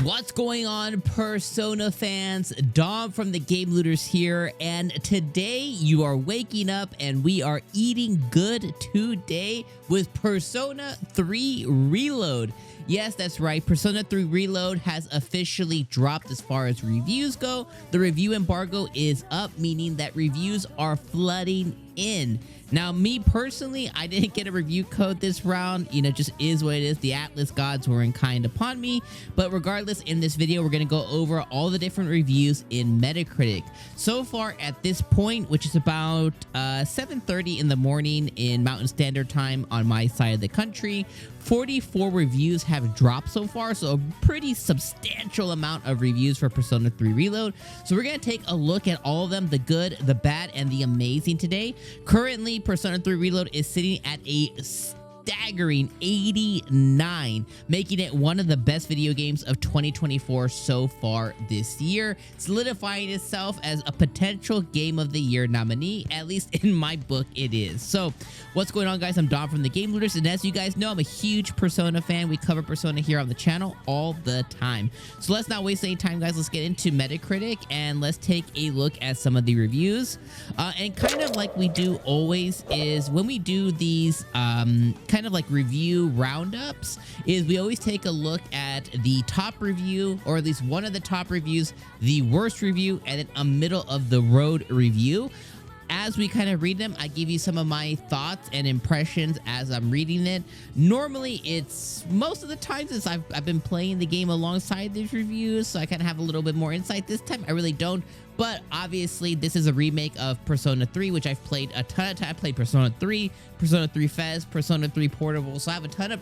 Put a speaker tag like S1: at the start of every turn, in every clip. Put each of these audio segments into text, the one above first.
S1: What's going on, Persona fans? Dom from the Game Looters here, and today you are waking up and we are eating good today with Persona 3 Reload. Yes, that's right. Persona 3 Reload has officially dropped as far as reviews go. The review embargo is up, meaning that reviews are flooding in. Now, me personally, I didn't get a review code this round. You know, just is what it is. The Atlas gods were in kind upon me. But regardless, in this video, we're going to go over all the different reviews in Metacritic. So far at this point, which is about 7:30 in the morning in Mountain Standard Time on my side of the country, 44 reviews have dropped so far, so a pretty substantial amount of reviews for Persona 3 Reload. So we're going to take a look at all of them, the good, the bad, and the amazing today. Currently, Persona 3 Reload is sitting at a staggering 89, making it one of the best video games of 2024 so far this year, solidifying itself as a potential Game of the Year nominee. At least in my book, it is. So what's going on, guys? I'm Dom from the Game Looters, and as you guys know, I'm a huge Persona fan. We cover Persona here on the channel all the time. So let's not waste any time, guys. Let's get into Metacritic and let's take a look at some of the reviews. And kind of like we do always is when we do these kind of like review roundups, is we always take a look at the top review, or at least one of the top reviews, the worst review, and then a middle of the road review. As we kind of read them, I give you some of my thoughts and impressions as I'm reading it. Normally, it's most of the times it's I've been playing the game alongside these reviews, so I kind of have a little bit more insight. This time, I really don't. But obviously, this is a remake of Persona 3, which I've played a ton of time. I played Persona 3, Persona 3 Fez, Persona 3 Portable, so I have a ton of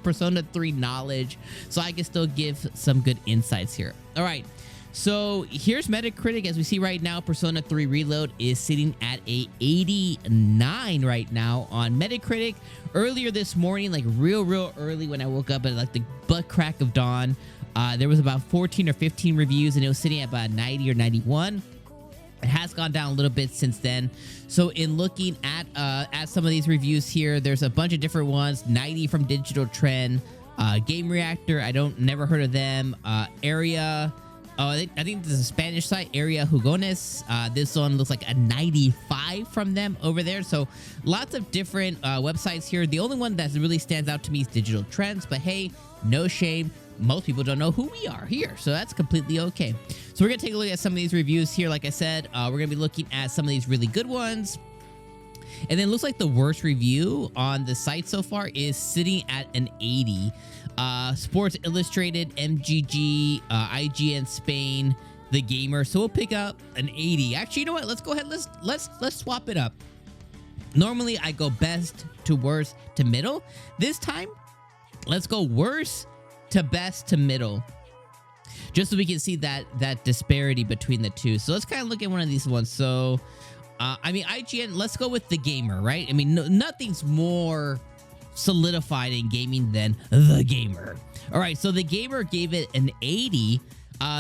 S1: Persona 3 knowledge, so I can still give some good insights here. All right. So here's Metacritic. As we see right now, Persona 3 Reload is sitting at a 89 right now on Metacritic. Earlier this morning, like real early when I woke up at like the butt crack of dawn, there was about 14 or 15 reviews and it was sitting at about 90 or 91. It has gone down a little bit since then. So in looking at some of these reviews here, there's a bunch of different ones. 90 from Digital Trend, Game Reactor, never heard of them, Area. Oh, I think this is a Spanish site, Area Jugones. This one looks like a 95 from them over there. So lots of different websites here. The only one that really stands out to me is Digital Trends. But hey, no shame. Most people don't know who we are here, so that's completely okay. So we're going to take a look at some of these reviews here. Like I said, we're going to be looking at some of these really good ones. And then it looks like the worst review on the site so far is sitting at an 80. Sports Illustrated, MGG, IGN Spain, The Gamer. So we'll pick up an 80. Actually, you know what? Let's go ahead. Let's swap it up. Normally, I go best to worst to middle. This time, let's go worst to best to middle, just so we can see that disparity between the two. So let's kind of look at one of these ones. So I mean, IGN, let's go with The Gamer, right? I mean, nothing's more solidified in gaming than The Gamer. All right, so The Gamer gave it an 80.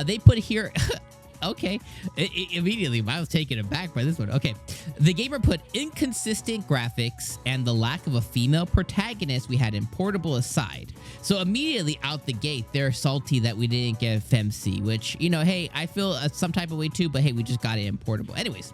S1: They put here okay, immediately I was taken aback by this one. Okay, The Gamer put inconsistent graphics and the lack of a female protagonist we had in Portable aside. So immediately out the gate, they're salty that we didn't get FemC, which, you know, hey, I feel some type of way too, but hey, we just got it in Portable. Anyways,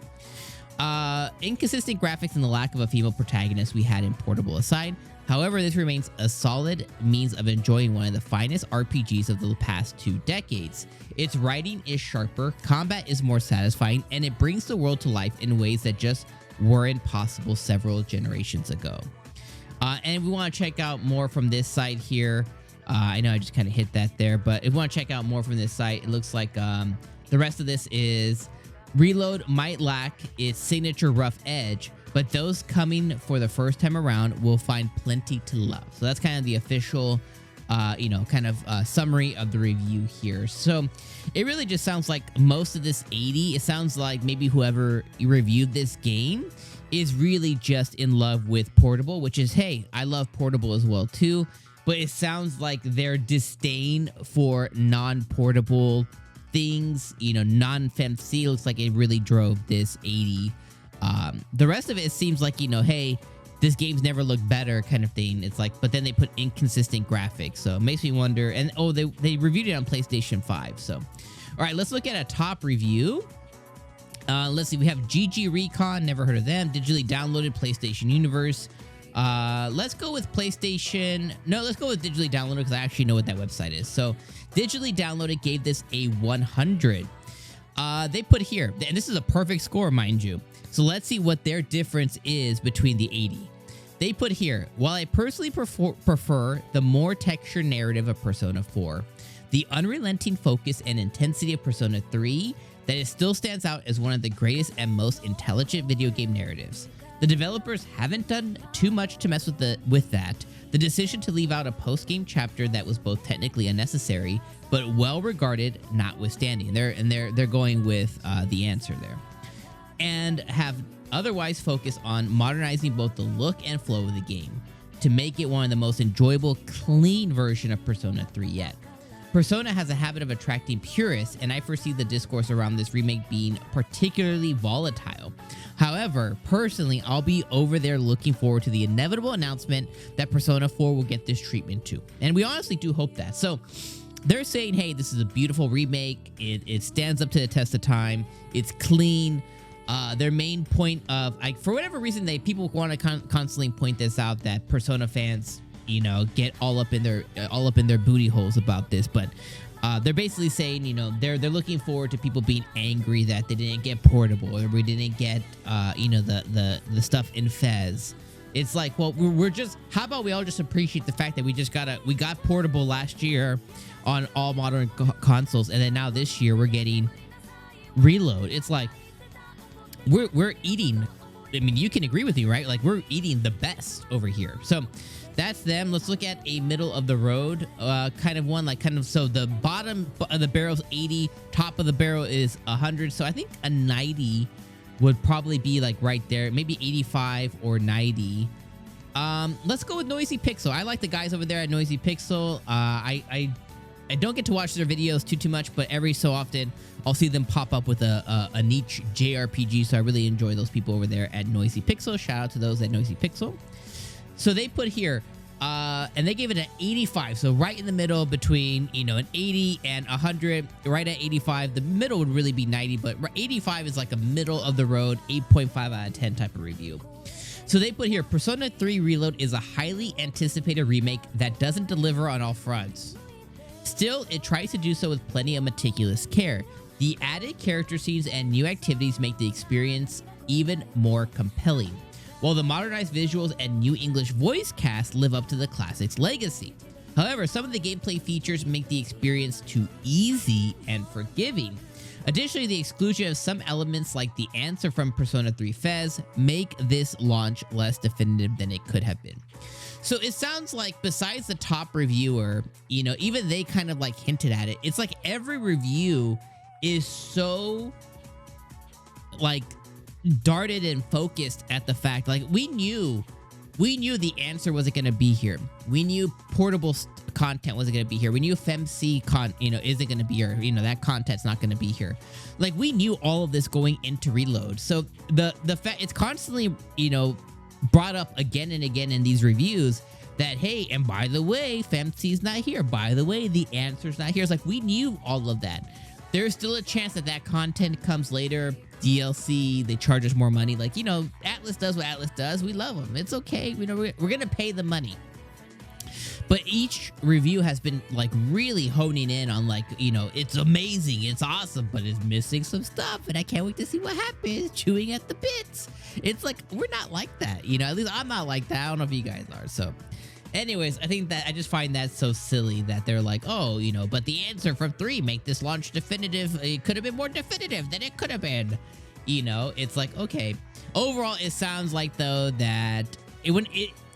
S1: inconsistent graphics and the lack of a female protagonist we had in Portable aside. However, this remains a solid means of enjoying one of the finest RPGs of the past 2 decades. Its writing is sharper, combat is more satisfying, and it brings the world to life in ways that just weren't possible several generations ago. And if we want to check out more from this site here, I know I just kind of hit that there, but if we want to check out more from this site, it looks like the rest of this is Reload might lack its signature rough edge, but those coming for the first time around will find plenty to love. So that's kind of the official, you know, kind of summary of the review here. So it really just sounds like most of this 80, it sounds like maybe whoever reviewed this game is really just in love with Portable, which is, hey, I love Portable as well too. But it sounds like their disdain for non-portable things, you know, non-FemC, looks like it really drove this 80. The rest of it seems like, you know, hey, this game's never looked better kind of thing. It's like, but then they put inconsistent graphics. So it makes me wonder. And oh, they reviewed it on PlayStation 5. So, all right, let's look at a top review. Let's see. We have GG Recon. Never heard of them. Digitally downloaded PlayStation Universe. Let's go with PlayStation. No, let's go with digitally downloaded because I actually know what that website is. So digitally downloaded gave this a 100. They put here, and this is a perfect score, mind you. So let's see what their difference is between the 80. They put here, while I personally prefer the more textured narrative of Persona 4, the unrelenting focus and intensity of Persona 3, that it still stands out as one of the greatest and most intelligent video game narratives. The developers haven't done too much to mess with that. The decision to leave out a post-game chapter that was both technically unnecessary but well regarded notwithstanding. They're going with the answer there. And have otherwise focused on modernizing both the look and flow of the game to make it one of the most enjoyable, clean version of Persona 3 yet. Persona has a habit of attracting purists, and I foresee the discourse around this remake being particularly volatile. However, personally, I'll be over there looking forward to the inevitable announcement that Persona 4 will get this treatment too. And we honestly do hope that. So they're saying, hey, this is a beautiful remake. It stands up to the test of time. It's clean. Their main point of, for whatever reason, people want to constantly point this out, that Persona fans, you know, get all up in their booty holes about this, but they're basically saying, you know, they're looking forward to people being angry that they didn't get portable, or we didn't get you know, the stuff in Fez. It's like, well, we're just, how about we all just appreciate the fact that we got portable last year on all modern consoles, and then now this year we're getting Reload. It's like we're eating. I mean, you can agree with me, right? Like, we're eating the best over here. So that's them. Let's look at a middle of the road kind of one, like kind of, so the bottom of the barrel is 80, top of the barrel is 100. So I think a 90 would probably be like right there, maybe 85 or 90. Let's go with Noisy Pixel. I like the guys over there at Noisy Pixel. I don't get to watch their videos too much, but every so often I'll see them pop up with a niche JRPG. So I really enjoy those people over there at Noisy Pixel. Shout out to those at Noisy Pixel. So they put here, and they gave it an 85. So right in the middle between, you know, an 80 and 100, right at 85. The middle would really be 90, but 85 is like a middle of the road, 8.5 out of 10 type of review. So they put here, Persona 3 Reload is a highly anticipated remake that doesn't deliver on all fronts. Still, it tries to do so with plenty of meticulous care. The added character scenes and new activities make the experience even more compelling, while the modernized visuals and new English voice cast live up to the classic's legacy. However, some of the gameplay features make the experience too easy and forgiving. Additionally, the exclusion of some elements like the answer from Persona 3 Fez make this launch less definitive than it could have been. So it sounds like, besides the top reviewer, you know, even they kind of like hinted at it. It's like every review is so like darted and focused at the fact, like, we knew the answer wasn't going to be here. We knew portable content wasn't going to be here. We knew FemC isn't going to be here. You know, that content's not going to be here. Like, we knew all of this going into Reload. So the fact it's constantly, you know, brought up again and again in these reviews that, hey, and by the way, FemC's not here. By the way, the answer's not here. It's like, we knew all of that. There's still a chance that content comes later. DLC, they charge us more money. Like, you know, Atlas does what Atlas does. We love them. It's okay. You know, we're going to pay the money. But each review has been like really honing in on, like, you know, it's amazing, it's awesome, but it's missing some stuff, and I can't wait to see what happens, chewing at the bits. It's like, we're not like that, you know, at least I'm not like that. I don't know if you guys are. So anyways, I think that I just find that so silly that they're like, oh, you know, but the answer from 3 make this launch definitive. It could have been more definitive than it could have been. You know, it's like, okay. Overall, it sounds like, though, that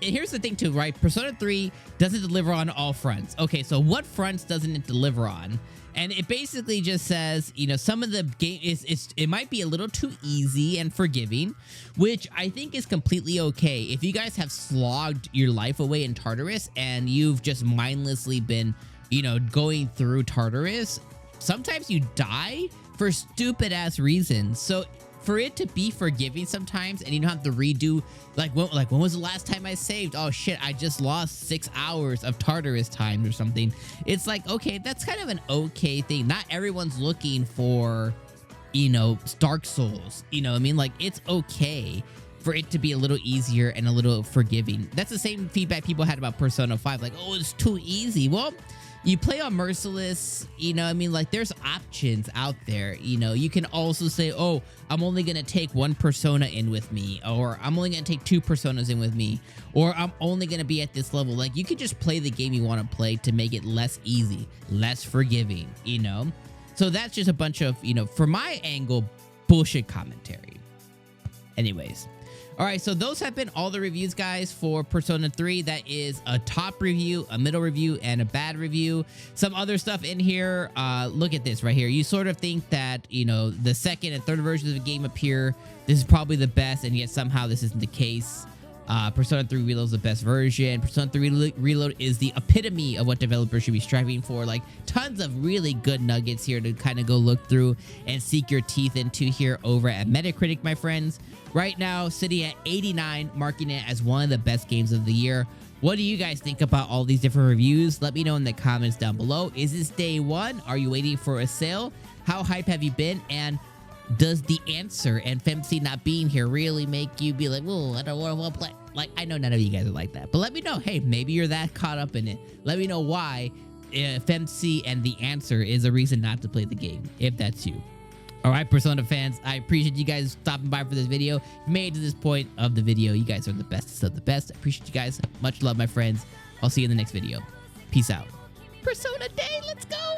S1: here's the thing too, right? Persona 3 doesn't deliver on all fronts. Okay, so what fronts doesn't it deliver on? And it basically just says, you know, some of the game it might be a little too easy and forgiving, which I think is completely okay. If you guys have slogged your life away in Tartarus and you've just mindlessly been, you know, going through Tartarus, sometimes you die for stupid ass reasons. So for it to be forgiving sometimes, and you don't have to redo, like when was the last time I saved? Oh shit, I just lost 6 hours of Tartarus time or something. It's like, okay, that's kind of an okay thing. Not everyone's looking for, you know, Dark Souls. You know what I mean? Like, it's okay for it to be a little easier and a little forgiving. That's the same feedback people had about Persona 5. Like, oh, it's too easy. Well, you play on Merciless, you know what I mean? Like, there's options out there. You know, you can also say, oh, I'm only going to take one Persona in with me, or I'm only going to take 2 Personas in with me, or I'm only going to be at this level. Like, you can just play the game you want to play to make it less easy, less forgiving, you know? So that's just a bunch of, you know, from my angle, bullshit commentary. Anyways. All right, so those have been all the reviews, guys, for Persona 3. That is a top review, a middle review, and a bad review. Some other stuff in here. Look at this right here. You sort of think that, you know, the second and third versions of the game appear. This is probably the best, and yet somehow this isn't the case. Persona 3 Reload is the best version. Persona 3 Reload is the epitome of what developers should be striving for. Like, tons of really good nuggets here to kind of go look through and seek your teeth into here over at Metacritic, my friends. Right now, sitting at 89, marking it as one of the best games of the year. What do you guys think about all these different reviews? Let me know in the comments down below. Is this day one? Are you waiting for a sale? How hype have you been? And does the answer and FemC not being here really make you be like, whoa, I don't want to play? Like, I know none of you guys are like that, but let me know. Hey, maybe you're that caught up in it. Let me know why FemC and the answer is a reason not to play the game, if that's you. All right, Persona fans, I appreciate you guys stopping by for this video. If you made it to this point of the video, you guys are the bestest of the best. I appreciate you guys. Much love, my friends. I'll see you in the next video. Peace out. Persona Day, let's go!